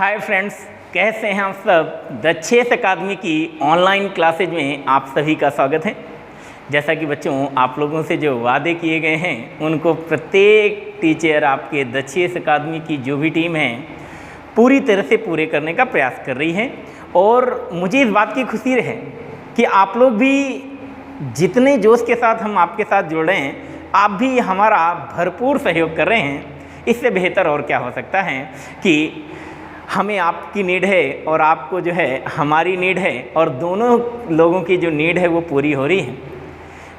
Hi friends, कैसे हैं आप सब। द चेस अकादमी की ऑनलाइन क्लासेज में आप सभी का स्वागत है। जैसा कि बच्चों आप लोगों से जो वादे किए गए हैं उनको प्रत्येक टीचर आपके द चेस अकादमी की जो भी टीम है पूरी तरह से पूरे करने का प्रयास कर रही है। और मुझे इस बात की खुशी है कि आप लोग भी जितने जोश के साथ हम आपके साथ जुड़ रहे हैं, आप भी हमारा भरपूर सहयोग कर रहे हैं। इससे बेहतर और क्या हो सकता है कि हमें आपकी नीड है और आपको जो है हमारी नीड है, और दोनों लोगों की जो नीड है वो पूरी हो रही है।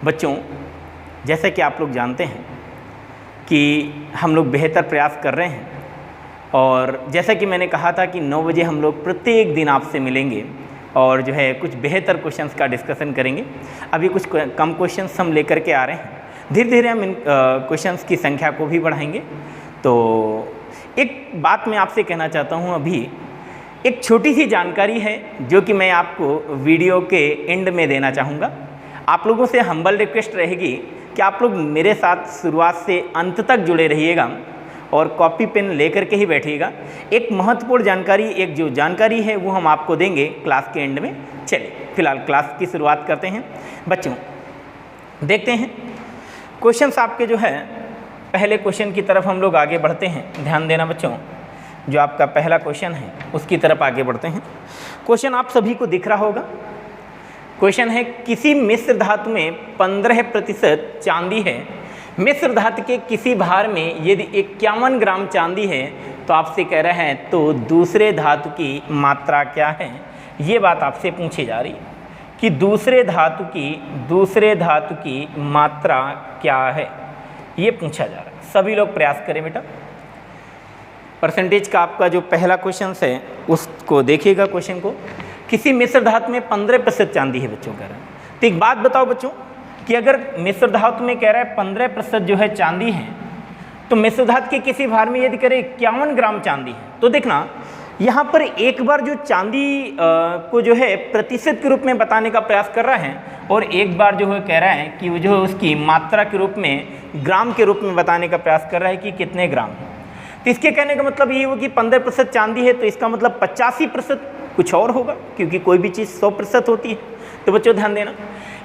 बच्चों, जैसा कि आप लोग जानते हैं कि हम लोग बेहतर प्रयास कर रहे हैं, और जैसा कि मैंने कहा था कि 9 बजे हम लोग प्रत्येक दिन आपसे मिलेंगे और जो है कुछ बेहतर क्वेश्चंस का डिस्कशन करेंगे। अभी कुछ कम क्वेश्चंस हम लेकर के आ रहे हैं, धीरे धीरे हम इन क्वेश्चंस की संख्या को भी बढ़ाएंगे। तो एक बात मैं आपसे कहना चाहता हूँ, अभी एक छोटी सी जानकारी है जो कि मैं आपको वीडियो के एंड में देना चाहूँगा। आप लोगों से हम्बल रिक्वेस्ट रहेगी कि आप लोग मेरे साथ शुरुआत से अंत तक जुड़े रहिएगा और कॉपी पेन लेकर के ही बैठिएगा। एक महत्वपूर्ण जानकारी, एक जो जानकारी है वो हम आपको देंगे क्लास के एंड में। चलिए फिलहाल क्लास की शुरुआत करते हैं। बच्चों देखते हैं क्वेश्चंस आपके जो है, पहले क्वेश्चन की तरफ हम लोग आगे बढ़ते हैं। ध्यान देना बच्चों, जो आपका पहला क्वेश्चन है उसकी तरफ आगे बढ़ते हैं। क्वेश्चन आप सभी को दिख रहा होगा। क्वेश्चन है, किसी मिश्र धातु में 15% चांदी है। मिश्र धातु के किसी भार में यदि 51 ग्राम चांदी है तो आपसे कह रहे हैं तो दूसरे धातु की मात्रा क्या है। ये बात आपसे पूछी जा रही है कि दूसरे धातु की मात्रा क्या है, ये पूछा जा रहा है। सभी लोग प्रयास करें बेटा। परसेंटेज का आपका जो पहला क्वेश्चन है उसको देखिएगा। क्वेश्चन को, किसी मिश्र धातु में 15% चांदी है बच्चों कह रहे हैं। तो एक बात बताओ बच्चों कि अगर मिश्र धातु में कह रहा है 15% जो है चांदी है, तो मिश्र धातु के किसी भार में यदि करें 51 ग्राम चांदी है, तो देखना यहाँ पर एक बार जो चांदी को जो है प्रतिशत के रूप में बताने का प्रयास कर रहा है, और एक बार जो है कह रहा है कि वो जो है उसकी मात्रा के रूप में, ग्राम के रूप में बताने का प्रयास कर रहा है कि कितने ग्राम है। तो इसके कहने का मतलब ये हो कि 15% चांदी है, तो इसका मतलब 85% कुछ और होगा, क्योंकि कोई भी चीज़ 100% होती है। तो बच्चों ध्यान देना,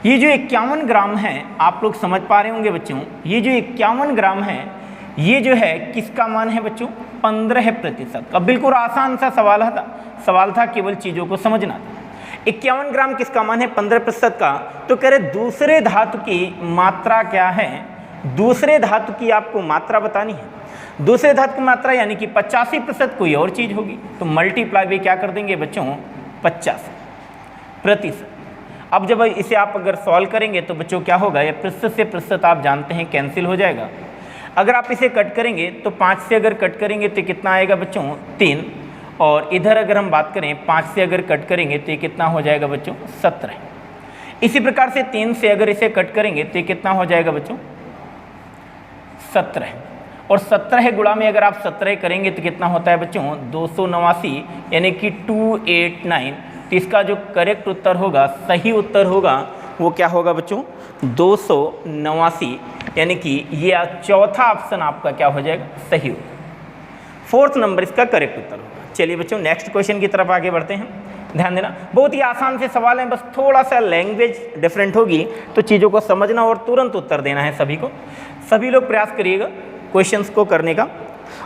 ये जो 51 ग्राम है, आप लोग समझ पा रहे होंगे बच्चों, ये जो 51 ग्राम है ये जो है किसका मान है बच्चों, 15%। अब बिल्कुल आसान सा सवाल था, केवल चीज़ों को समझना था। 51 ग्राम किसका मान है, 15% का। तो कह रहे दूसरे धातु की मात्रा क्या है। दूसरे धातु की आपको मात्रा बतानी है। दूसरे धातु की मात्रा यानी कि 85% कोई और चीज़ होगी, तो मल्टीप्लाई भी क्या कर देंगे बच्चों, 50%। अब जब इसे आप अगर सॉल्व करेंगे तो बच्चों क्या होगा, ये प्रतिशत से प्रतिशत आप जानते हैं कैंसिल हो जाएगा। अगर आप इसे कट करेंगे तो 5 से अगर कट करेंगे तो कितना आएगा बच्चों, 3। और इधर अगर हम बात करें 5 से अगर कट करेंगे तो ये कितना हो जाएगा बच्चों, 17। इसी प्रकार से 3 से अगर इसे कट करेंगे तो ये कितना हो जाएगा बच्चों, 17। और 17 गुणा में अगर आप 17 करेंगे तो कितना होता है बच्चों, 289, यानी कि 289। तो इसका जो करेक्ट उत्तर होगा, सही उत्तर होगा, वो क्या होगा बच्चों, 289, यानी कि ये चौथा ऑप्शन आपका क्या हो जाएगा, सही होगा। 4th नंबर इसका करेक्ट उत्तर होगा। चलिए बच्चों नेक्स्ट क्वेश्चन की तरफ आगे बढ़ते हैं। ध्यान देना, बहुत ही आसान से सवाल है, बस थोड़ा सा लैंग्वेज डिफरेंट होगी तो चीज़ों को समझना और तुरंत उत्तर देना है सभी को। सभी लोग प्रयास करिएगा क्वेश्चंस को करने का,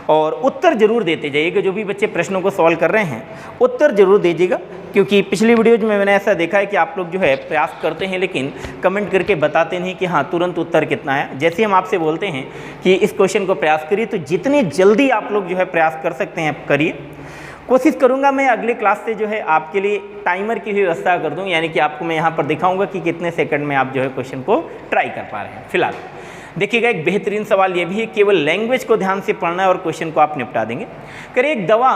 और उत्तर जरूर देते जाइएगा। जो भी बच्चे प्रश्नों को सॉल्व कर रहे हैं उत्तर जरूर दीजिएगा, क्योंकि पिछली वीडियोज में मैंने ऐसा देखा है कि आप लोग जो है प्रयास करते हैं लेकिन कमेंट करके बताते नहीं कि हाँ तुरंत उत्तर कितना है। जैसे हम आपसे बोलते हैं कि इस क्वेश्चन को प्रयास करिए, तो जितनी जल्दी आप लोग जो है प्रयास कर सकते हैं करिए। कोशिश करूँगा मैं अगले क्लास से जो है आपके लिए टाइमर की भी व्यवस्था कर दूँ, यानी कि आपको मैं यहाँ पर दिखाऊँगा कि कितने सेकंड में आप जो है क्वेश्चन को ट्राई कर पा रहे हैं। फिलहाल देखिएगा, एक बेहतरीन सवाल ये भी है, केवल लैंग्वेज को ध्यान से पढ़ना है और क्वेश्चन को आप निपटा देंगे। करिए, एक दवा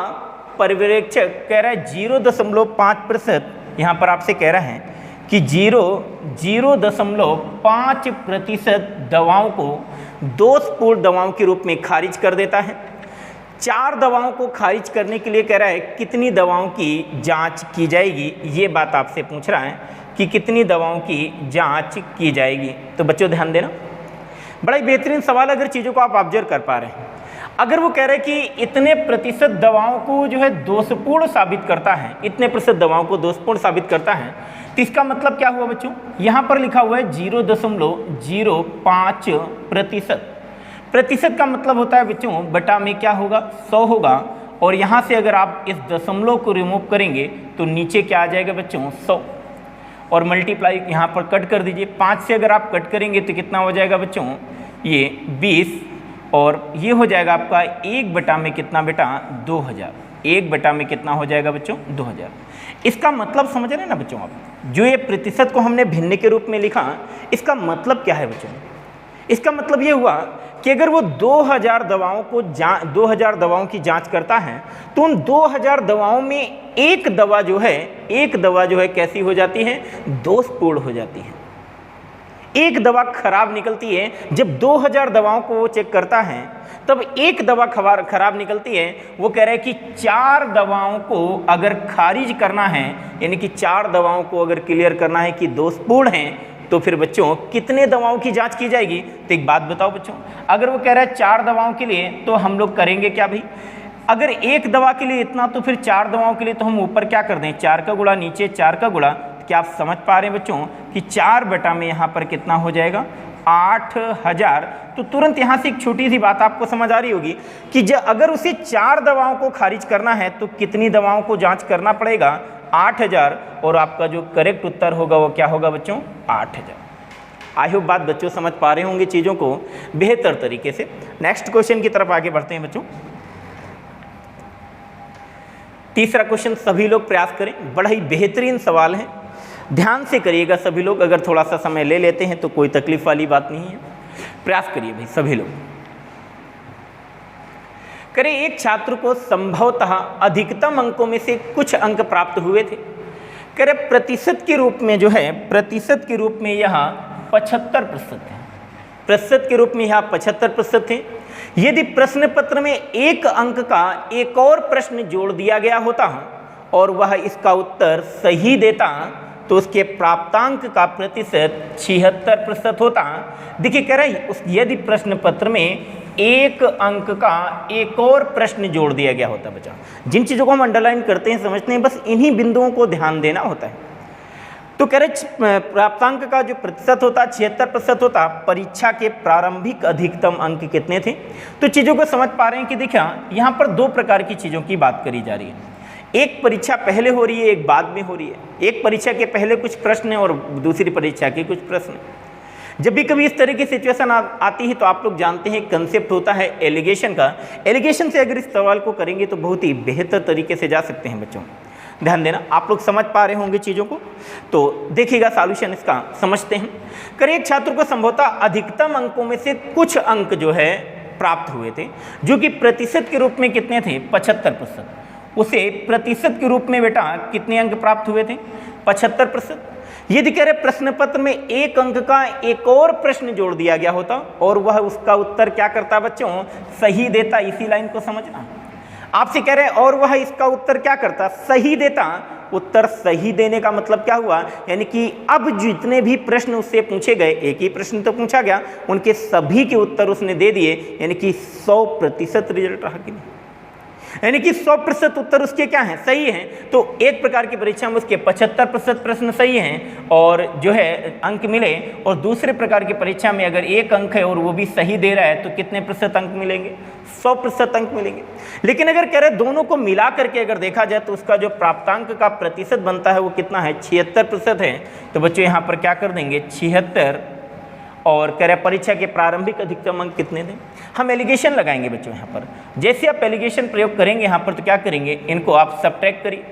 पर्यवेक्षक कह रहा है 0.5%, यहाँ पर आपसे कह रहा है कि 0.5% दवाओं को दोषपूर्ण दवाओं के रूप में खारिज कर देता है। 4 दवाओं को खारिज करने के लिए कह रहा है कितनी दवाओं की जांच की जाएगी। ये बात आपसे पूछ रहा है कि कितनी दवाओं की जांच की जाएगी। तो बच्चों ध्यान देना, बड़ा ही बेहतरीन सवाल, अगर चीज़ों को आप ऑब्जर्व कर पा रहे हैं। अगर वो कह रहे हैं कि इतने प्रतिशत दवाओं को जो है दोषपूर्ण साबित करता है, इतने प्रतिशत दवाओं को दोषपूर्ण साबित करता है, तो इसका मतलब क्या हुआ बच्चों, यहाँ पर लिखा हुआ है 0.05 प्रतिशत। प्रतिशत का मतलब होता है बच्चों बटा में क्या होगा, 100 होगा, और यहाँ से अगर आप इस दशमलव को रिमूव करेंगे तो नीचे क्या आ जाएगा बच्चों, 100, और मल्टीप्लाई यहाँ पर कट कर दीजिए। 5 से अगर आप कट करेंगे तो कितना हो जाएगा बच्चों, ये 20, और ये हो जाएगा आपका 1 बटा में कितना बेटा, 2000। 1 बटा में कितना हो जाएगा बच्चों, 2000। इसका मतलब समझ रहे हैं ना बच्चों आप, जो ये प्रतिशत को हमने भिन्न के रूप में लिखा, इसका मतलब क्या है बच्चों, इसका मतलब ये हुआ कि अगर वो 2000 दवाओं को 2000 दवाओं की जांच करता है तो उन 2000 दवाओं में एक दवा जो है कैसी हो जाती है, दोषपूर्ण हो जाती है। एक दवा खराब निकलती है। जब 2000 दवाओं को वो चेक करता है तब एक दवा खराब निकलती है। वो कह रहे हैं कि 4 दवाओं को अगर खारिज करना है, यानी कि 4 दवाओं को अगर क्लियर करना है कि दोषपूर्ण हैं, तो फिर बच्चों कितने दवाओं की जांच की जाएगी। तो एक बात बताओ बच्चों, अगर वो कह रहा है 4 दवाओं के लिए, तो हम लोग करेंगे क्या भाई, अगर एक दवा के लिए इतना तो फिर 4 दवाओं के लिए तो हम ऊपर क्या कर दें, 4 का गुणा, नीचे 4 का गुणा। क्या आप समझ पा रहे हैं बच्चों कि 4 बटा में यहाँ पर कितना हो जाएगा, 8000। तो तुरंत यहाँ से एक छोटी सी बात आपको समझ आ रही होगी कि अगर उसे 4 दवाओं को खारिज करना है तो कितनी दवाओं को जांच करना पड़ेगा, 8000, और आपका जो करेक्ट उत्तर होगा वो क्या होगा बच्चों, 8000। आई होप बात बच्चों समझ पा रहे होंगे चीज़ों को बेहतर तरीके से। नेक्स्ट क्वेश्चन की तरफ आगे बढ़ते हैं बच्चों। तीसरा क्वेश्चन सभी लोग प्रयास करें, बड़ा ही बेहतरीन सवाल है, ध्यान से करिएगा सभी लोग। अगर थोड़ा सा समय ले लेते हैं तो कोई तकलीफ वाली बात नहीं है, प्रयास करिए भाई सभी लोग। करें, एक छात्र को संभवतः अधिकतम अंकों में से कुछ अंक प्राप्त हुए थे। करें, प्रतिशत के रूप में जो है, प्रतिशत के रूप में यहाँ 75% है, प्रतिशत के रूप में यहाँ 75% है। यदि प्रश्न पत्र में एक अंक का एक और प्रश्न जोड़ दिया गया होता और वह इसका उत्तर सही देता तो उसके प्राप्तांक का प्रतिशत 76% होता। देखिए कह रहा है, यदि प्रश्न पत्र में एक अंक का एक और प्रश्न जोड़ दिया गया होता। बच्चा, जिन चीज़ों को हम अंडरलाइन करते हैं, समझते हैं, बस इन्हीं बिंदुओं को ध्यान देना होता है। तो कह रहे प्राप्तांक का जो प्रतिशत होता 76% होता। परीक्षा के प्रारंभिक अधिकतम अंक कितने थे। तो चीज़ों को समझ पा रहे हैं कि देखिए यहाँ पर 2 प्रकार की चीज़ों की बात करी जा रही है। एक परीक्षा पहले हो रही है, एक बाद में हो रही है। एक परीक्षा के पहले कुछ प्रश्न और दूसरी परीक्षा के कुछ प्रश्न। जब भी कभी इस तरह की सिचुएशन आती है तो आप लोग जानते हैं कंसेप्ट होता है एलिगेशन का। एलिगेशन से अगर इस सवाल को करेंगे तो बहुत ही बेहतर तरीके से जा सकते हैं बच्चों। ध्यान देना, आप लोग समझ पा रहे होंगे चीज़ों को, तो देखिएगा सॉल्यूशन इसका समझते हैं। करें, एक छात्र को संभवतः अधिकतम अंकों में से कुछ अंक जो है प्राप्त हुए थे, जो कि प्रतिशत के रूप में कितने थे, 75%। उसे प्रतिशत के रूप में बेटा कितने अंक प्राप्त हुए थे, 75%। यदि कह रहे प्रश्न पत्र में एक अंक का एक और प्रश्न जोड़ दिया गया होता और वह उसका उत्तर क्या करता बच्चों, सही देता। इसी लाइन को समझना, आपसे कह रहे हैं और वह इसका उत्तर क्या करता, सही देता। उत्तर सही देने का मतलब क्या हुआ, यानी कि अब जितने भी प्रश्न उससे पूछे गए, एक ही प्रश्न तो पूछा गया, उनके सभी के उत्तर उसने दे दिए, यानी कि 100% रिजल्ट रहा कि नहीं, यानी कि 100% उत्तर उसके क्या हैं, सही हैं। तो एक प्रकार की परीक्षा में उसके 75% प्रश्न सही हैं और जो है अंक मिले, और दूसरे प्रकार की परीक्षा में अगर एक अंक है और वो भी सही दे रहा है तो कितने प्रतिशत अंक मिलेंगे, 100% अंक मिलेंगे। लेकिन अगर कह रहे दोनों को मिला करके अगर देखा जाए तो उसका जो प्राप्तांक का प्रतिशत बनता है वो कितना है, 76% है। तो बच्चों यहाँ पर क्या कर देंगे, 76, और कह रहे परीक्षा के प्रारंभिक अधिकतम अंक कितने थे। हम एलिगेशन लगाएंगे बच्चों यहाँ पर। जैसे आप एलिगेशन प्रयोग करेंगे यहाँ पर तो क्या करेंगे, इनको आप सब्ट्रैक्ट करिए।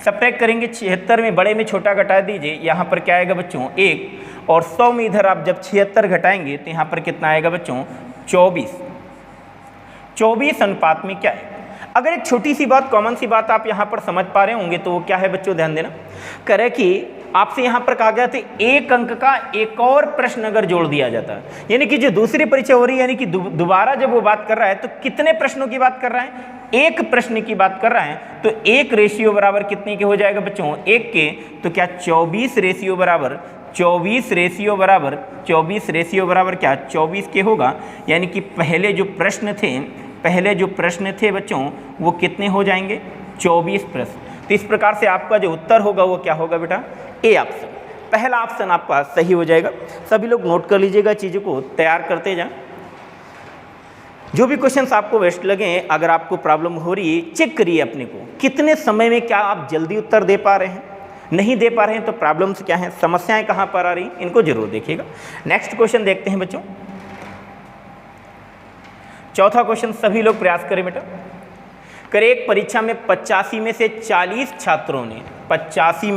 सब्ट्रैक्ट करेंगे, 76 में बड़े में छोटा घटा दीजिए, यहाँ पर क्या आएगा बच्चों 1, और 100 में इधर आप जब 76 घटाएंगे तो यहाँ पर कितना आएगा बच्चों 24। 24 अनुपात में क्या है। अगर एक छोटी सी बात, कॉमन सी बात आप यहाँ पर समझ पा रहे होंगे तो वो क्या है बच्चों, ध्यान देना। करे कि आपसे यहाँ पर कहा गया था एक अंक का एक और प्रश्न अगर जोड़ दिया जाता है, यानी कि जो दूसरी परीक्षा हो रही है, यानी कि दोबारा जब वो बात कर रहा है तो कितने प्रश्नों की बात कर रहा है, एक प्रश्न की बात कर रहा है। तो 1 रेशियो बराबर कितने के हो जाएगा बच्चों, 1 के। तो क्या 24 रेशियो बराबर 24 रेशियो बराबर 24 रेशियो बराबर क्या 24 के होगा। यानी कि पहले जो प्रश्न थे, पहले जो प्रश्न थे बच्चों वो कितने हो जाएंगे, 24 प्रश्न। तो इस प्रकार से आपका जो उत्तर होगा वो क्या होगा बेटा, ए ऑप्शन, पहला ऑप्शन आपका सही हो जाएगा। सभी लोग नोट कर लीजिएगा, चीज़ों को तैयार करते जाएं। जो भी क्वेश्चंस आपको बेस्ट लगे, अगर आपको प्रॉब्लम हो रही है, चेक करिए अपने को कितने समय में क्या आप जल्दी उत्तर दे पा रहे हैं, नहीं दे पा रहे हैं तो प्रॉब्लम्स क्या हैं, समस्याएं कहाँ पर आ रही, इनको जरूर देखिएगा। नेक्स्ट क्वेश्चन देखते हैं बच्चों, चौथा क्वेश्चन सभी लोग प्रयास करें बेटा। करे एक परीक्षा में 85 में से 40 छात्रों ने 85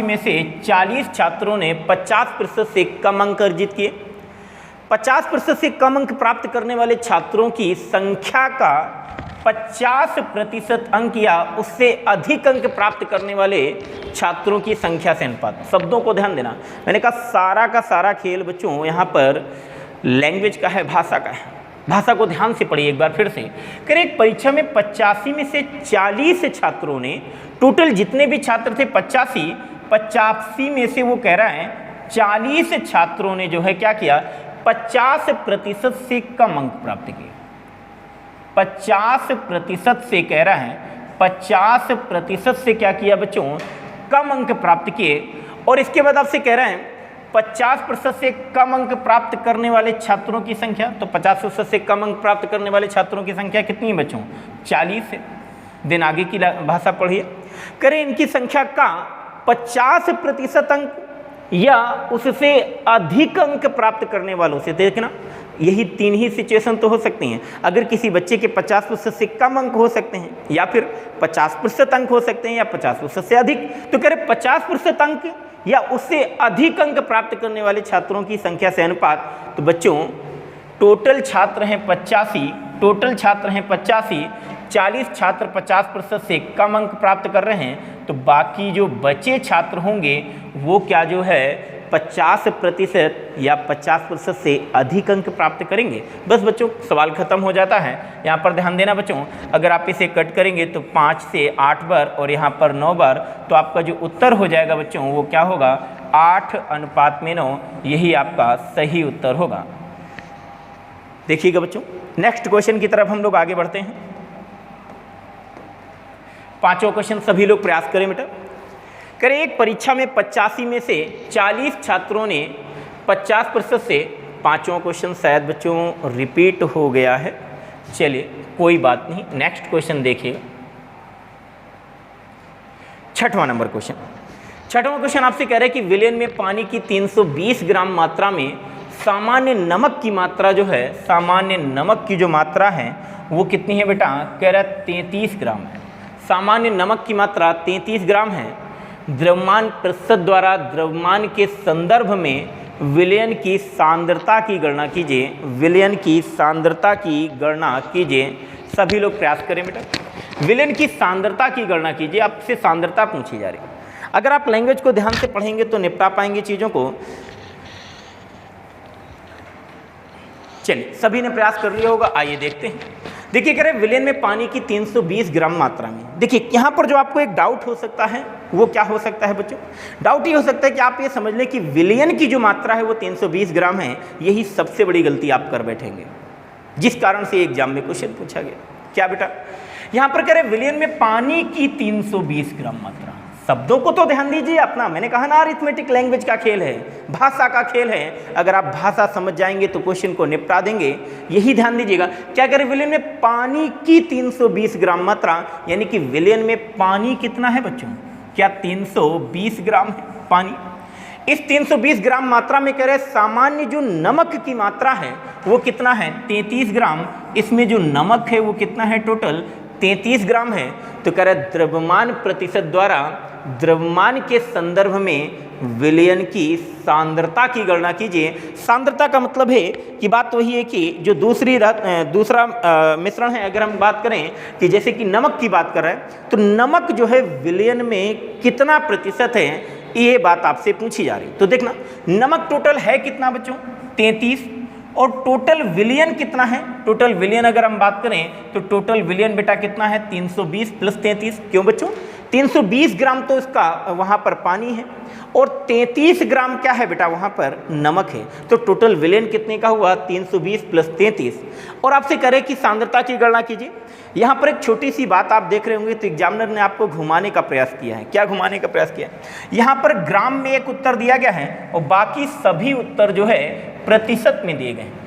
में से 40 छात्रों ने 50% से कम अंक अर्जित किए। 50% से कम अंक प्राप्त करने वाले छात्रों की संख्या का 50% अंक या उससे अधिक अंक प्राप्त करने वाले छात्रों की संख्या से अनुपात। शब्दों को ध्यान देना, मैंने कहा सारा का सारा खेल बच्चों यहाँ पर लैंग्वेज का है, भाषा का है। भाषा को ध्यान से पढ़िए एक बार फिर से। करें एक परीक्षा में 85 में से 40 छात्रों ने, टोटल जितने भी छात्र थे 85 में से वो कह रहा है 40 छात्रों ने जो है क्या किया, 50% से कम अंक प्राप्त किए। 50% से कह रहा है 50% से क्या किया बच्चों, कम अंक प्राप्त किए। और इसके बाद आपसे कह रहे हैं 50% से कम अंक प्राप्त करने वाले छात्रों की संख्या, तो 50% से कम अंक प्राप्त करने वाले छात्रों की संख्या कितनी है बच्चों, 40 है। दिन आगे की भाषा पढ़िए। करें इनकी संख्या का 50% अंक या उससे अधिक अंक प्राप्त करने वालों से, देखना यही 3 ही सिचुएशन तो हो सकती हैं। अगर किसी बच्चे के 50% से कम अंक हो सकते हैं, या फिर 50% अंक हो सकते हैं, या 50% से अधिक। तो कह रहे 50% अंक या उससे अधिक अंक प्राप्त करने वाले छात्रों की संख्या से अनुपात। तो बच्चों टोटल छात्र हैं 85, 40 छात्र 50% से कम अंक प्राप्त कर रहे हैं, तो बाकी जो बचे छात्र होंगे वो क्या जो है 50% या 50% से अधिक अंक प्राप्त करेंगे। बस बच्चों सवाल खत्म हो जाता है। यहाँ पर ध्यान देना बच्चों, अगर आप इसे कट करेंगे तो 5 से 8 बार और यहाँ पर 9 बार, तो आपका जो उत्तर हो जाएगा बच्चों वो क्या होगा, 8:9। यही आपका सही उत्तर होगा। देखिएगा बच्चों, नेक्स्ट क्वेश्चन की तरफ हम लोग आगे बढ़ते हैं। पांचों क्वेश्चन सभी लोग प्रयास करें बेटा। करें एक परीक्षा में 85 में से 40 छात्रों ने 50% से, पांचों क्वेश्चन शायद बच्चों रिपीट हो गया है, चलिए कोई बात नहीं। नेक्स्ट क्वेश्चन देखिएगा, छठवां नंबर क्वेश्चन। छठवां क्वेश्चन आपसे कह रहे हैं कि विलयन में पानी की 320 ग्राम मात्रा में सामान्य नमक की मात्रा जो है, सामान्य नमक की जो मात्रा है वो कितनी है बेटा, कह रहा है 33 ग्राम है। सामान्य नमक की मात्रा 33 ग्राम है। द्रव्यमान प्रतिशत द्वारा द्रव्यमान के संदर्भ में विलयन की सांद्रता की गणना कीजिए। विलयन की सांद्रता की गणना कीजिए। सभी लोग प्रयास करें बेटा। विलयन की सांद्रता की गणना कीजिए, आपसे सांद्रता पूछी जा रही है। अगर आप लैंग्वेज को ध्यान से पढ़ेंगे तो निपटा पाएंगे चीज़ों को। चलिए सभी ने प्रयास कर लिया होगा, आइए देखते हैं। देखिए कह रहे विलयन में पानी की 320 ग्राम मात्रा में। देखिए यहाँ पर जो आपको एक डाउट हो सकता है वो क्या हो सकता है बच्चों, डाउट ये हो सकता है कि आप ये समझ लें कि विलयन की जो मात्रा है वो 320 ग्राम है। यही सबसे बड़ी गलती आप कर बैठेंगे, जिस कारण से एग्जाम में क्वेश्चन पूछा गया। क्या बेटा, यहाँ पर कह रहे विलयन में पानी की 320 ग्राम मात्रा। शब्दों को तो ध्यान दीजिए अपना, मैंने कहा ना अरिथमेटिक लैंग्वेज का खेल है, भाषा का खेल है। अगर आप भाषा समझ जाएंगे तो क्वेश्चन को निपटा देंगे, यही ध्यान दीजिएगा। क्या करें, विलयन में पानी की 320 ग्राम मात्रा, यानी कि विलयन में पानी कितना है बच्चों, क्या 320 ग्राम है पानी। इस 320 ग्राम मात्रा में कह रहे सामान्य जो नमक की मात्रा है वो कितना है, 33 ग्राम। इसमें जो नमक है वो कितना है, टोटल 33 ग्राम है। तो कह रहे द्रव्यमान प्रतिशत द्वारा द्रव्यमान के संदर्भ में विलयन की सांद्रता की गणना कीजिए। सांद्रता का मतलब है कि बात वही है कि जो दूसरा मिश्रण है, अगर हम बात करें कि जैसे कि नमक की बात कर रहे हैं, तो नमक जो है विलयन में कितना प्रतिशत है, ये बात आपसे पूछी जा रही। तो देखना नमक टोटल है कितना बच्चों, 33, और टोटल विलयन कितना है। टोटल विलयन अगर हम बात करें तो टोटल विलयन बेटा कितना है, 320 प्लस 33। क्यों बच्चों, 320 ग्राम तो इसका वहाँ पर पानी है और 33 ग्राम क्या है बेटा वहाँ पर नमक है। तो टोटल विलेन कितने का हुआ 320 प्लस 33। और आपसे करें कि सांद्रता की गणना कीजिए। यहाँ पर एक छोटी सी बात आप देख रहे होंगे तो एग्जामिनर ने आपको घुमाने का प्रयास किया है। क्या घुमाने का प्रयास किया है? यहाँ पर ग्राम में एक उत्तर दिया गया है और बाकी सभी उत्तर जो है प्रतिशत में दिए गए हैं।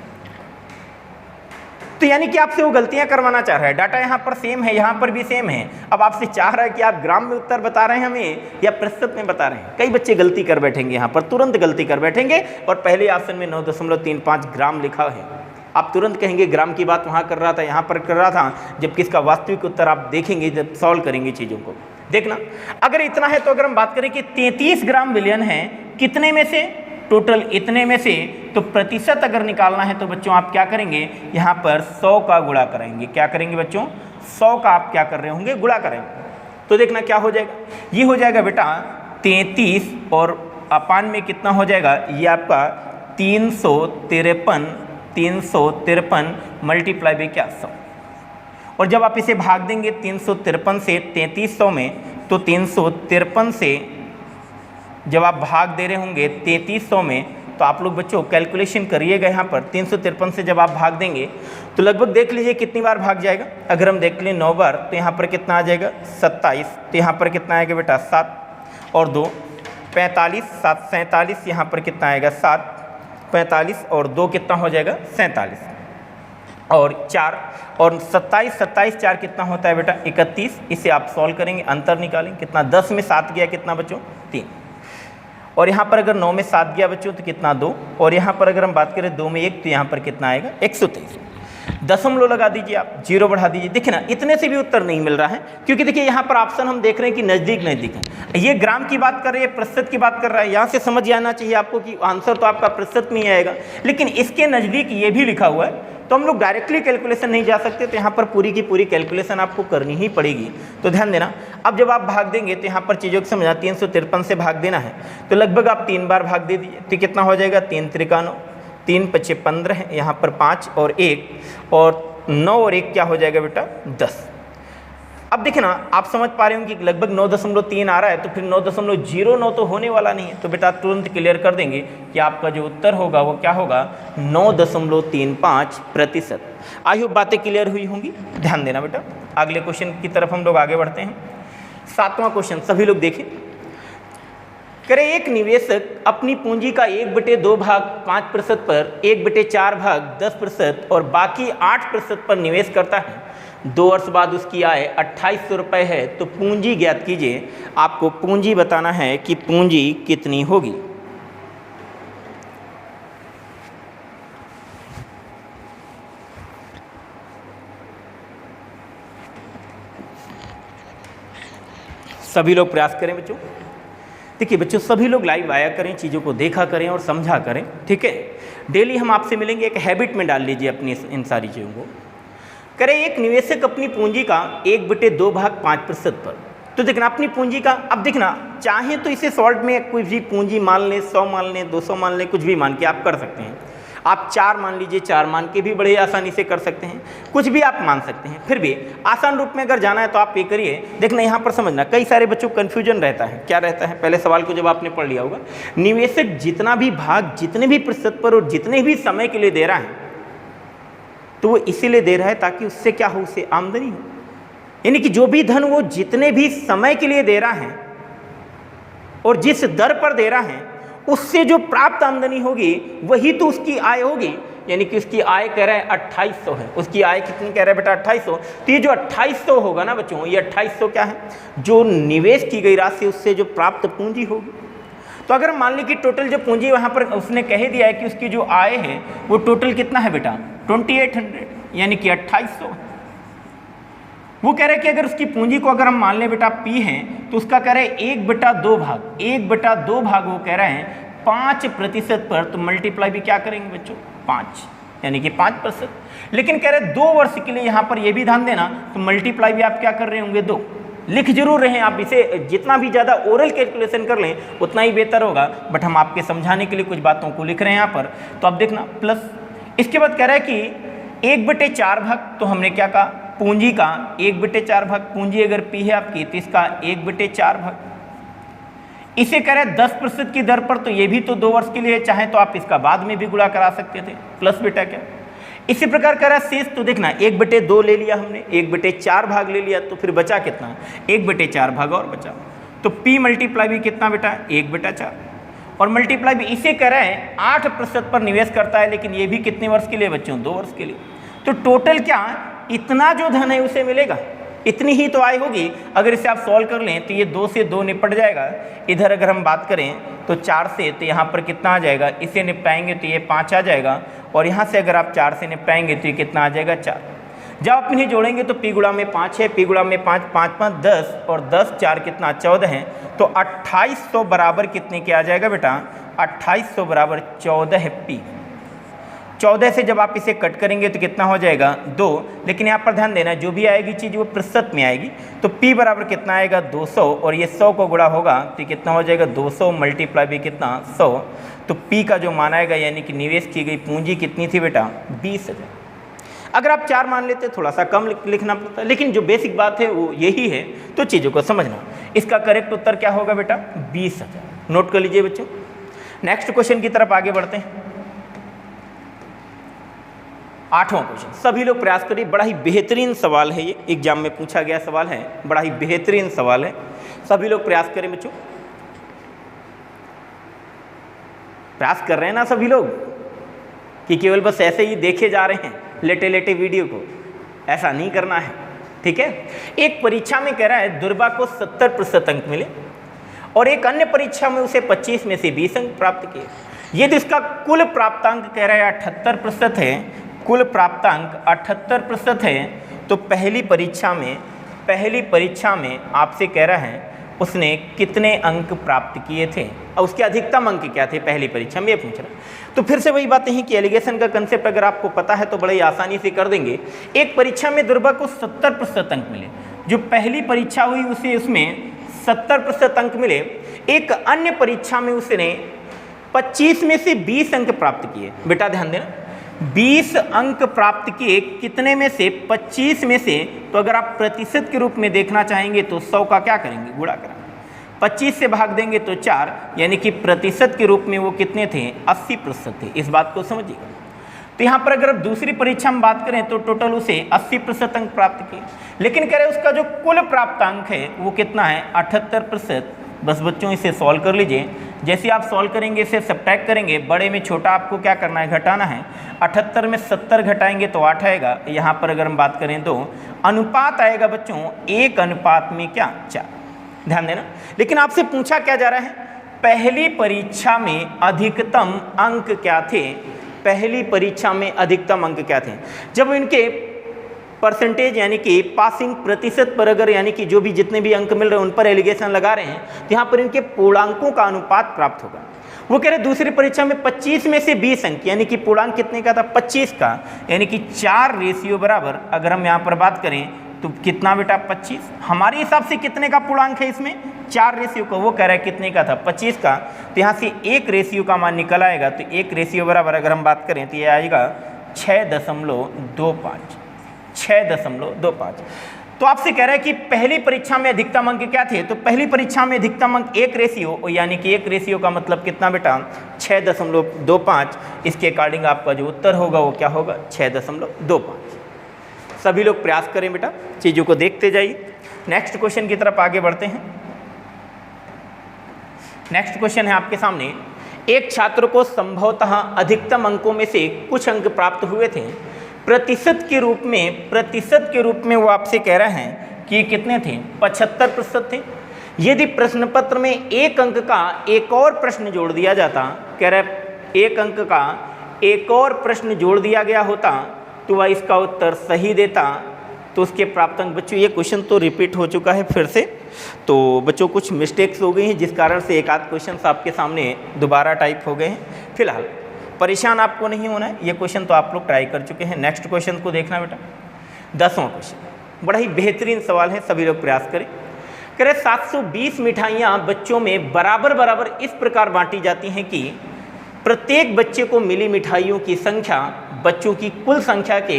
तो यानी कि आपसे वो गलतियां करवाना चाह रहा है। डाटा यहाँ पर सेम है, यहाँ पर भी सेम है। अब आपसे चाह रहा है कि आप ग्राम में उत्तर बता रहे हैं हमें या प्रतिशत में बता रहे हैं। कई बच्चे गलती कर बैठेंगे, यहाँ पर तुरंत गलती कर बैठेंगे और पहले ऑप्शन में 9.35 ग्राम लिखा है। आप तुरंत कहेंगे ग्राम की बात वहाँ कर रहा था, यहाँ पर कर रहा था, जबकि इसका वास्तविक उत्तर आप देखेंगे जब सॉल्व करेंगे चीज़ों को। देखना, अगर इतना है तो अगर हम बात करें कि 33 ग्राम विलयन है कितने में से, टोटल इतने में से, तो प्रतिशत अगर निकालना है तो बच्चों आप क्या करेंगे, यहाँ पर 100 का गुणा करेंगे। क्या करेंगे बच्चों? 100 का आप क्या कर रहे होंगे, गुणा करेंगे। तो देखना क्या हो जाएगा, ये हो जाएगा बेटा 33 और अपान में कितना हो जाएगा, ये आपका 353 मल्टीप्लाई बाई क्या 100। और जब आप इसे भाग देंगे 353 से 3300 में, तो 353 से जब आप भाग दे रहे होंगे 3300 में, तो आप लोग बच्चों कैलकुलेशन करिएगा। यहाँ पर 353 से जब आप भाग देंगे तो लगभग देख लीजिए कितनी बार भाग जाएगा। अगर हम देख लें 9 बार तो यहाँ पर कितना आ जाएगा 27। तो यहाँ पर कितना आएगा बेटा 7 और 2 45, 7 47, यहाँ पर कितना आएगा 7 45 और 2 कितना हो जाएगा 47 और 4 और 27 4 कितना होता है बेटा 31। इसे आप सॉल्व करेंगे, अंतर निकालेंगे कितना, 10 में 7 गया कितना बच्चों 3। और यहाँ पर अगर 9 में 7 गया बच्चों तो कितना 2। और यहाँ पर अगर हम बात करें 2 में 1 तो यहाँ पर कितना आएगा 123। दशमलव लगा दीजिए, आप 0 बढ़ा दीजिए। देखिए ना, इतने से भी उत्तर नहीं मिल रहा है, क्योंकि देखिए यहाँ पर ऑप्शन हम देख रहे हैं कि नज़दीक नज़दीक है। ये ग्राम की बात कर रही है, प्रतिशत की बात कर रहा है। यहाँ से समझ आना चाहिए आपको कि आंसर तो आपका प्रतिशत में ही आएगा, लेकिन इसके नज़दीक ये भी लिखा हुआ है, तो हम लोग डायरेक्टली कैलकुलेशन नहीं जा सकते। तो यहाँ पर पूरी की पूरी कैलकुलेशन आपको करनी ही पड़ेगी। तो ध्यान देना, अब जब आप भाग देंगे तो यहाँ पर चीज़ों को समझना, 353 से भाग देना है तो लगभग आप 3 बार भाग दे दीजिए। तो कितना हो जाएगा 3 53, 3 5 15 है, यहाँ पर 5 और 1 और 9 और 1 क्या हो जाएगा बेटा 10। अब देखिए ना, आप समझ पा रहे हो कि लगभग 9.3 आ रहा है, तो फिर 9.09 तो होने वाला नहीं है। तो बेटा तुरंत क्लियर कर देंगे कि आपका जो उत्तर होगा वो क्या होगा 9.35%। आई होप बातें क्लियर हुई होंगी। ध्यान देना बेटा, अगले क्वेश्चन की तरफ हम लोग आगे बढ़ते हैं। 7वां क्वेश्चन सभी लोग देखें। करें, एक निवेशक अपनी पूंजी का 1/2 भाग 5% पर, 1/4 भाग 10% और बाकी 8% पर निवेश करता है। 2 वर्ष बाद उसकी आय 2800 रुपये है, तो पूंजी ज्ञात कीजिए। आपको पूंजी बताना है कि पूंजी कितनी होगी। सभी लोग प्रयास करें बच्चों। देखिए बच्चों, सभी लोग लाइव आया करें, चीज़ों को देखा करें और समझा करें, ठीक है। डेली हम आपसे मिलेंगे, एक हैबिट में डाल लीजिए अपनी इन सारी चीज़ों को। करें, एक निवेशक अपनी पूंजी का 1/2 भाग 5% पर, तो देखना अपनी पूंजी का, अब देखना चाहे तो इसे शॉर्ट में कोई भी पूंजी मान लें, 100 मान लें, 200 मान लें, कुछ भी मान के आप कर सकते हैं। आप 4 मान लीजिए, 4 मान के भी बड़े आसानी से कर सकते हैं, कुछ भी आप मान सकते हैं। फिर भी आसान रूप में अगर जाना है तो आप ये करिए। देखना यहाँ पर समझना, कई सारे बच्चों को कन्फ्यूजन रहता है। क्या रहता है? पहले सवाल को जब आपने पढ़ लिया होगा, निवेशक जितना भी भाग, जितने भी प्रतिशत पर और जितने भी समय के लिए दे रहा है, तो वो इसीलिए दे रहा है ताकि उससे क्या हो, उससे आमदनी हो। यानी कि जो भी धन वो जितने भी समय के लिए दे रहा है और जिस दर पर दे रहा है, उससे जो प्राप्त आमदनी होगी वही तो उसकी आय होगी। यानी कि उसकी आय कह रहा है 2800 है, उसकी आय कितनी कह रहा है बेटा 2800। तो ये जो 2800 होगा ना बच्चों, ये 2800 क्या है, जो निवेश की गई राशि उससे जो प्राप्त पूंजी होगी। तो अगर मान ली कि टोटल जो पूंजी वहाँ पर उसने कह दिया है कि उसकी जो आय है वो टोटल कितना है बेटा 2800, यानी कि 2800। वो कह रहे हैं कि अगर उसकी पूंजी को अगर हम मान लें बेटा P है, तो उसका कह रहे हैं 1/2 भाग, 1/2 भाग वो कह रहे हैं 5% पर, तो मल्टीप्लाई भी क्या करेंगे बच्चों 5, यानी कि 5%। लेकिन कह रहे हैं 2 वर्ष के लिए, यहाँ पर ये भी ध्यान देना, तो मल्टीप्लाई भी आप क्या कर रहे होंगे 2। लिख जरूर रहे हैं आप, इसे जितना भी ज़्यादा ओरल कैलकुलेशन कर लें उतना ही बेहतर होगा, बट हम आपके समझाने के लिए कुछ बातों को लिख रहे हैं यहाँ पर। तो आप देखना प्लस, इसके बाद कह रहा है कि 1/4 भाग, तो हमने क्या कहा पूंजी का 1/4 भाग, पूंजी अगर P है आपकी तो इसका 1/4 भाग। इसे कह रहे 10% की दर पर, तो ये भी तो 2 वर्ष के लिए है, चाहे तो आप इसका बाद में भी गुणा करा सकते थे, प्लस बेटा क्या। इसी प्रकार कह रहा शेष, तो देखना 1/2 ले लिया हमने, 1/4 भाग ले लिया, तो फिर बचा कितना, 1/4 भाग और बचा। तो P मल्टीप्लाई भी कितना बेटा, 1/4, और मल्टीप्लाई भी इसे कह रहे हैं 8% पर निवेश करता है, लेकिन ये भी कितने वर्ष के लिए बच्चों, 2 वर्ष के लिए। तो टोटल क्या इतना जो धन है उसे मिलेगा, इतनी ही तो आय होगी। अगर इसे आप सॉल्व कर लें तो ये 2 से 2 निपट जाएगा। इधर अगर हम बात करें तो 4 से, तो यहाँ पर कितना आ जाएगा, इसे निपटाएंगे तो ये 5 आ जाएगा, और यहाँ से अगर आप 4 से निपटाएंगे तो ये कितना आ जाएगा, 4। जब आप इन्हें जोड़ेंगे तो P गुणा में 5 है, P गुणा में 5, 5 5 10, और 10 4 कितना 14 है, तो 2800 बराबर कितने के आ जाएगा बेटा, 2800 बराबर 14 P। 14 से जब आप इसे कट करेंगे तो कितना हो जाएगा, 2। लेकिन यहाँ पर ध्यान देना, जो भी आएगी चीज़ वो प्रतिशत में आएगी, तो P बराबर कितना आएगा, 200, और ये 100 को गुणा होगा तो कितना हो जाएगा, 200 मल्टीप्लाई भी कितना, 100। तो P का जो मान आएगा, यानी कि निवेश की गई पूंजी कितनी थी बेटा, 20,000। अगर आप 4 मान लेते थोड़ा सा कम लिखना पड़ता, लेकिन जो बेसिक बात है वो यही है, तो चीज़ों को समझना। इसका करेक्ट उत्तर क्या होगा बेटा, 20,000। नोट कर लीजिए बच्चों। नेक्स्ट क्वेश्चन की तरफ आगे बढ़ते हैं। 8वां क्वेश्चन, सभी लोग प्रयास करिए, बड़ा ही बेहतरीन सवाल है, ये एग्जाम में पूछा गया सवाल है, बड़ा ही बेहतरीन सवाल है, सभी लोग प्रयास करें बच्चों। प्रयास कर रहे हैं ना सभी लोग, कि केवल बस ऐसे ही देखे जा रहे हैं लेटे लेटे वीडियो को, ऐसा नहीं करना है, ठीक है। एक परीक्षा में कह रहा है दुर्बा को 70% अंक मिले, और एक अन्य परीक्षा में उसे 25 में से 20 अंक प्राप्त किए। यदि इसका कुल प्राप्तांक कह रहा है 78% है, कुल प्राप्तांक 78% है, तो पहली परीक्षा में आपसे कह रहा है उसने कितने अंक प्राप्त किए थे, और उसके अधिकतम अंक क्या थे पहली परीक्षा में, ये पूछ रहा है। तो फिर से वही बातें हैं कि एलिगेशन का कंसेप्ट अगर आपको पता है तो बड़े आसानी से कर देंगे। एक परीक्षा में दुर्बा को 70% अंक मिले, जो पहली परीक्षा हुई उसे उसमें 70% अंक मिले। एक अन्य परीक्षा में उसने 25 में से 20 अंक प्राप्त किए। बेटा ध्यान देना, 20 अंक प्राप्त किए, कितने में से, 25 में से। तो अगर आप प्रतिशत के रूप में देखना चाहेंगे तो 100 का क्या करेंगे, गुणा करेंगे, 25 से भाग देंगे तो 4, यानी कि प्रतिशत के रूप में वो कितने थे, 80% थे। इस बात को समझिएगा। तो यहाँ पर अगर आप दूसरी परीक्षा में बात करें तो टोटल उसे 80% अंक प्राप्त किए, लेकिन कह रहे उसका जो कुल प्राप्तांक है वो कितना है, 78%। बस बच्चों इसे सॉल्व कर लीजिए। जैसे आप सॉल्व करेंगे, इसे सब्ट्रैक्ट करेंगे, बड़े में छोटा आपको क्या करना है, घटाना है। 78 में 70 घटाएंगे तो 8 आएगा। यहाँ पर अगर हम बात करें तो अनुपात आएगा बच्चों 1 अनुपात में क्या, 4। ध्यान देना। लेकिन आपसे पूछा क्या जा रहा है, पहली परीक्षा में अधिकतम अंक क्या थे, पहली परीक्षा में अधिकतम अंक क्या थे। जब इनके परसेंटेज यानी कि पासिंग प्रतिशत पर अगर यानी कि जो भी जितने भी अंक मिल रहे हैं उन पर एलिगेशन लगा रहे हैं, तो यहाँ पर इनके पूर्णांकों का अनुपात प्राप्त होगा। वो कह रहे दूसरी परीक्षा में 25 में से 20 अंक, यानी कि पूर्णांक कितने का था, 25 का, यानी कि 4 रेशियो बराबर। अगर हम यहाँ पर बात करें तो कितना बेटा, 25। हमारे हिसाब से कितने का पूर्णांक है इसमें, 4 रेशियो का। वो कह रहा है कितने का था, 25 का। तो यहाँ से 1 रेशियो का मान निकल आएगा। तो 1 रेशियो बराबर अगर हम बात करें तो ये आएगा 6.25, 6.25। तो आपसे कह रहा है कि पहली परीक्षा में अधिकतम अंक क्या थे, तो पहली परीक्षा में अधिकतम अंक 1 रेशियो, यानी कि 1 रेशियो का मतलब कितना बेटा, 6.25। इसके अकॉर्डिंग आपका जो उत्तर होगा वो क्या होगा, 6.25। सभी लोग प्रयास करें बेटा, चीज़ों को देखते जाइए। नेक्स्ट क्वेश्चन की तरफ आगे बढ़ते हैं। नेक्स्ट क्वेश्चन है आपके सामने, एक छात्र को संभवतः अधिकतम अंकों में से कुछ अंक प्राप्त हुए थे, प्रतिशत के रूप में वो आपसे कह रहे हैं कि कितने थे, 75% थे। यदि प्रश्न पत्र में 1 अंक का एक और प्रश्न जोड़ दिया जाता, कह रहे 1 अंक का एक और प्रश्न जोड़ दिया गया होता तो वह इसका उत्तर सही देता, तो उसके प्राप्त अंक। बच्चों ये क्वेश्चन तो रिपीट हो चुका है फिर से, तो बच्चों कुछ मिस्टेक्स हो गई हैं जिस कारण से एक आध क्वेश्चन आपके सामने दोबारा टाइप हो गए हैं। फिलहाल परेशान आपको नहीं होना है, ये क्वेश्चन तो आप लोग ट्राई कर चुके हैं। नेक्स्ट क्वेश्चन को देखना बेटा, 10वां क्वेश्चन, बड़ा ही बेहतरीन सवाल है, सभी लोग प्रयास करें। कह रहे 720 मिठाइयाँ बच्चों में बराबर इस प्रकार बांटी जाती हैं कि प्रत्येक बच्चे को मिली मिठाइयों की संख्या बच्चों की कुल संख्या के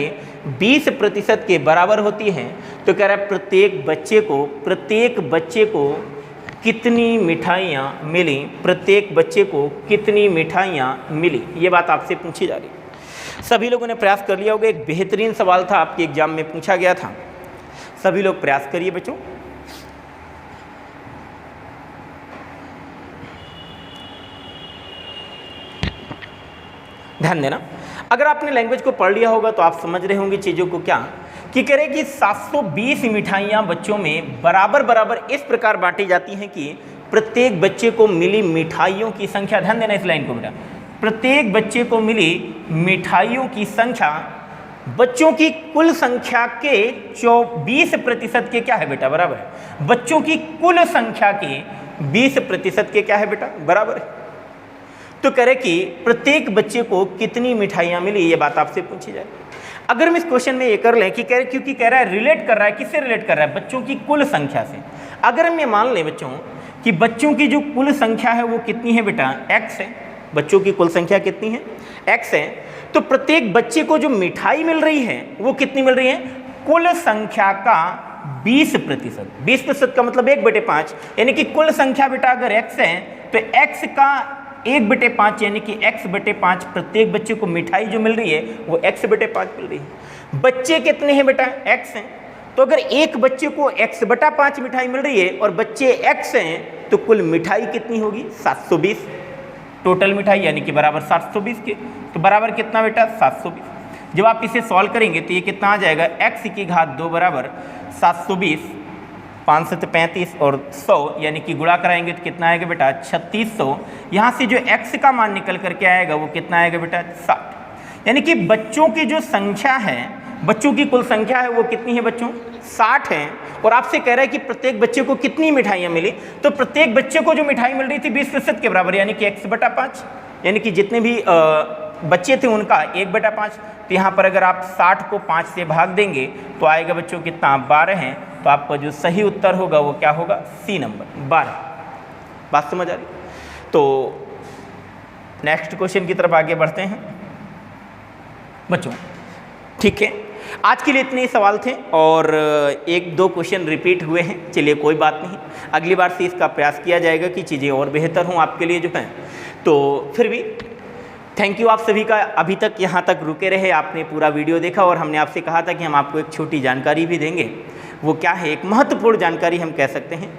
20% के बराबर होती है। तो कह रहा है प्रत्येक बच्चे को कितनी मिठाइयाँ मिली, प्रत्येक बच्चे को कितनी मिठाइयाँ मिली, ये बात आपसे पूछी जा रही है। सभी लोगों ने प्रयास कर लिया होगा, एक बेहतरीन सवाल था, आपके एग्जाम में पूछा गया था। सभी लोग प्रयास करिए बच्चों। ध्यान देना, अगर आपने लैंग्वेज को पढ़ लिया होगा तो आप समझ रहे होंगे चीज़ों को, क्या कि कह रहे कि 720 मिठाइयाँ बच्चों में बराबर बराबर इस प्रकार बांटी जाती हैं कि प्रत्येक बच्चे को मिली मिठाइयों की संख्या, ध्यान देना इस लाइन को बेटा, प्रत्येक बच्चे को मिली मिठाइयों की संख्या बच्चों की कुल संख्या के 20% के क्या है बेटा, बराबर है। बच्चों की कुल संख्या के 20% के क्या है बेटा, बराबर है। तो कह रहे कि प्रत्येक बच्चे को कितनी मिठाइयाँ मिली, ये बात आपसे पूछी जाए। अगर हम इस क्वेश्चन में ये कर लें कि क्योंकि कह रहा है रिलेट कर रहा है, किससे रिलेट कर रहा है, बच्चों की कुल संख्या से। अगर हम ये मान लें बच्चों कि बच्चों की जो कुल संख्या है वो कितनी है बेटा, x है, बच्चों की कुल संख्या कितनी है, x है, तो प्रत्येक बच्चे को जो मिठाई मिल रही है वो कितनी मिल रही है, कुल संख्या का 20%। 20% का मतलब 1/5, यानी कि कुल संख्या बेटा अगर x है तो x का 1/5 यानी कि x/5 प्रत्येक बच्चे को मिठाई जो मिल रही है वो x/5 मिल रही है। बच्चे कितने हैं बेटा, x हैं, तो अगर एक बच्चे को x/5 मिठाई मिल रही है और बच्चे x हैं तो कुल मिठाई कितनी होगी, 720 टोटल मिठाई, यानी कि बराबर 720 के, तो बराबर कितना बेटा, 720। जब आप इसे सॉल्व करेंगे तो ये कितना आ जाएगा, x की घात 2 बराबर 720, 5 से 35 और 100, यानी कि गुणा कराएंगे तो कितना आएगा बेटा, 3600। यहाँ से जो x का मान निकल करके आएगा वो कितना आएगा बेटा, 60। यानी कि बच्चों की जो संख्या है, बच्चों की कुल संख्या है वो कितनी है बच्चों, 60 है। और आपसे कह रहा है कि प्रत्येक बच्चे को कितनी मिठाइयाँ मिली, तो प्रत्येक बच्चे को जो मिठाई मिल रही थी 20% के बराबर, यानी कि x/5, यानी कि जितने भी बच्चे थे उनका 1/5। तो यहाँ पर अगर आप 60 को 5 से भाग देंगे तो आएगा बच्चों कितना, 12 हैं। तो आपका जो सही उत्तर होगा वो क्या होगा, सी नंबर 12। बात समझ आ रही। तो नेक्स्ट क्वेश्चन की तरफ आगे बढ़ते हैं बच्चों, ठीक है। आज के लिए इतने ही सवाल थे और 1-2 क्वेश्चन रिपीट हुए हैं, चलिए कोई बात नहीं, अगली बार से इसका प्रयास किया जाएगा कि चीज़ें और बेहतर हों आपके लिए जो हैं। तो फिर भी थैंक यू आप सभी का, अभी तक यहाँ तक रुके रहे, आपने पूरा वीडियो देखा और हमने आपसे कहा था कि हम आपको एक छोटी जानकारी भी देंगे। वो क्या है, एक महत्वपूर्ण जानकारी हम कह सकते हैं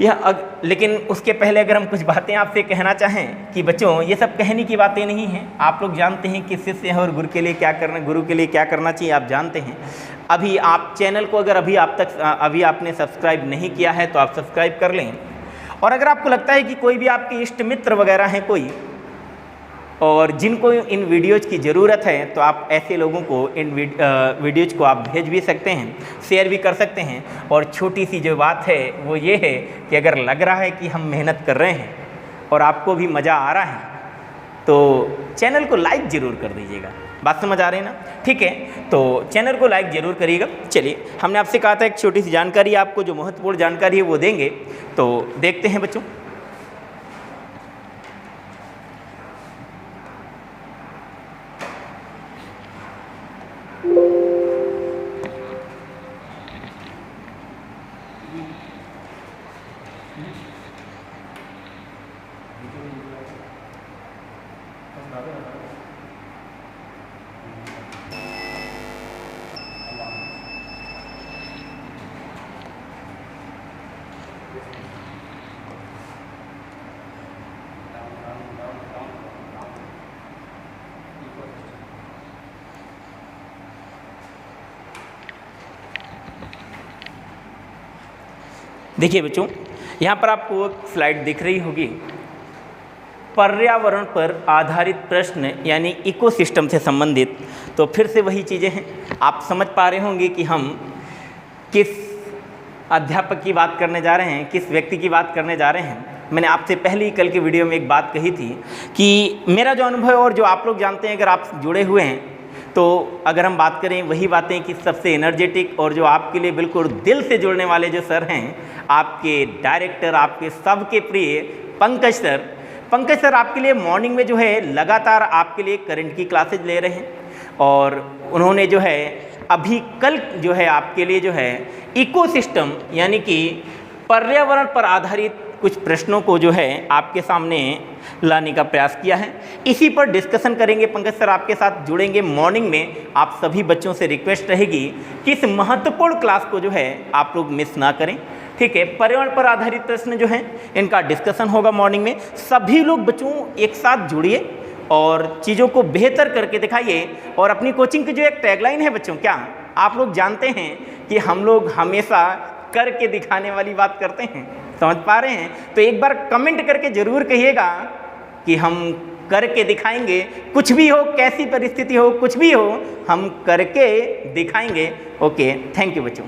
यह। लेकिन उसके पहले अगर हम कुछ बातें आपसे कहना चाहें कि बच्चों ये सब कहने की बातें नहीं हैं, आप लोग जानते हैं कि शिष्य और गुरु के लिए क्या करना, गुरु के लिए क्या करना चाहिए, आप जानते हैं। अभी आप चैनल को अगर अभी आपने सब्सक्राइब नहीं किया है तो आप सब्सक्राइब कर लें। और अगर आपको लगता है कि कोई भी आपके इष्ट मित्र वगैरह हैं कोई, और जिनको इन वीडियोज़ की ज़रूरत है, तो आप ऐसे लोगों को इन वीडियोज़ को आप भेज भी सकते हैं, शेयर भी कर सकते हैं। और छोटी सी जो बात है वो ये है कि अगर लग रहा है कि हम मेहनत कर रहे हैं और आपको भी मज़ा आ रहा है तो चैनल को लाइक ज़रूर कर दीजिएगा। बात समझ आ रही है ना, ठीक है। तो चैनल को लाइक ज़रूर करिएगा। चलिए, हमने आपसे कहा था एक छोटी सी जानकारी, आपको जो महत्वपूर्ण जानकारी है वो देंगे, तो देखते हैं बच्चों। देखिए बच्चों, यहाँ पर आपको एक स्लाइड दिख रही होगी, पर्यावरण पर आधारित प्रश्न यानी इकोसिस्टम से संबंधित। तो फिर से वही चीज़ें हैं, आप समझ पा रहे होंगे कि हम किस अध्यापक की बात करने जा रहे हैं, किस व्यक्ति की बात करने जा रहे हैं। मैंने आपसे पहले ही कल के वीडियो में एक बात कही थी कि मेरा जो अनुभव और जो आप लोग जानते हैं, अगर आप जुड़े हुए हैं तो अगर हम बात करें वही बातें कि सबसे एनर्जेटिक और जो आपके लिए बिल्कुल दिल से जुड़ने वाले जो सर हैं, आपके डायरेक्टर, आपके सबके प्रिय पंकज सर। पंकज सर आपके लिए मॉर्निंग में जो है लगातार आपके लिए करंट की क्लासेज ले रहे हैं, और उन्होंने जो है अभी कल जो है आपके लिए जो है इकोसिस्टम यानी कि पर्यावरण पर आधारित कुछ प्रश्नों को जो है आपके सामने लाने का प्रयास किया है। इसी पर डिस्कशन करेंगे। पंकज सर आपके साथ जुड़ेंगे मॉर्निंग में। आप सभी बच्चों से रिक्वेस्ट रहेगी कि इस महत्वपूर्ण क्लास को जो है आप लोग मिस ना करें, ठीक है। पर्यावरण पर आधारित प्रश्न जो हैं इनका डिस्कशन होगा मॉर्निंग में। सभी लोग बच्चों एक साथ जुड़िए और चीज़ों को बेहतर करके दिखाइए। और अपनी कोचिंग की जो एक टैगलाइन है बच्चों, क्या आप लोग जानते हैं कि हम लोग हमेशा करके दिखाने वाली बात करते हैं? समझ पा रहे हैं? तो एक बार कमेंट करके ज़रूर कहिएगा कि हम करके दिखाएंगे। कुछ भी हो, कैसी परिस्थिति हो, कुछ भी हो, हम करके दिखाएंगे। ओके, थैंक यू बच्चों।